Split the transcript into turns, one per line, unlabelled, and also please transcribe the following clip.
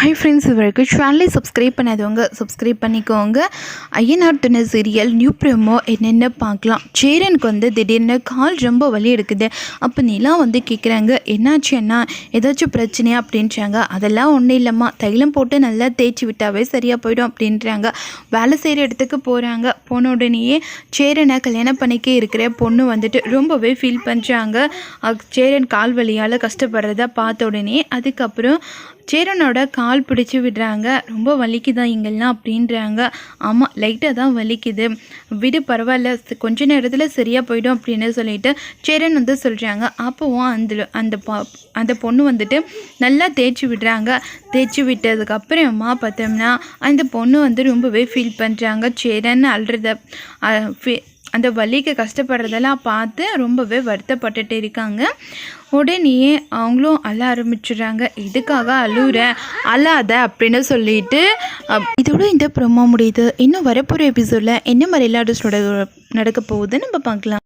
Hi friends, இவருக்கு சேனலை subscribe பண்ணாதவங்க சப்ஸ்கிரைப் பண்ணிக்கோங்க. ஐயனார் துணை சீரியல் நியூ ப்ரோமோ என்னென்ன பார்க்கலாம். சேரனுக்கு திடீர்னு கால் ரொம்ப வலி எடுக்குது. அப்போ நிலா கேட்குறாங்க, என்னாச்சு அண்ணா, ஏதாச்சும் பிரச்சனையா அப்படின்றாங்க. அதெல்லாம் ஒன்றும் இல்லைம்மா, தைலம் போட்டு நல்லா தேய்ச்சி விட்டாவே சரியாக போயிடும் அப்படின்றாங்க. வேலை செய்கிற இடத்துக்கு போகிறாங்க. போன உடனேயே சேரனை கல்யாணம் பண்ணிக்க இருக்கிற பொண்ணு ரொம்பவே ஃபீல் பண்ணுறாங்க. சேரன் கால் வலியால் கஷ்டப்படுறத பார்த்த உடனே அதுக்கப்புறம் சேரனோட கால் பிடிச்சி விடுறாங்க. ரொம்ப வலிக்குதா இங்கெல்லாம் அப்படின்றாங்க. ஆமாம், லைட்டாக தான் வலிக்குது, விடு பரவாயில்ல, கொஞ்ச நேரத்தில் சரியாக போயிடும் அப்படின்னு சொல்லிட்டு சேரன் சொல்கிறாங்க. அப்போவும் அந்த பொண்ணு நல்லா தேய்ச்சி விடுறாங்க. தேய்ச்சி விட்டதுக்கப்புறமா பார்த்தோம்னா அந்த பொண்ணு ரொம்பவே ஃபீல் பண்ணுறாங்க. சேரன் அழுறத அந்த வலிக்கு கஷ்டப்படுறதெல்லாம் பார்த்து ரொம்பவே வருத்தப்பட்டுட்டு இருக்காங்க. உடனே அவங்களும் அழ ஆரம்பிச்சிடுறாங்க. இதுக்காக அழாத அப்படின்னு சொல்லிட்டு இதோட இந்த ப்ரோமோ முடியுது. இன்னும் வரப்போகிற எபிசோடில் என்ன மாதிரி எல்லா நடக்க போகுதுன்னு நம்ம பார்க்கலாம்.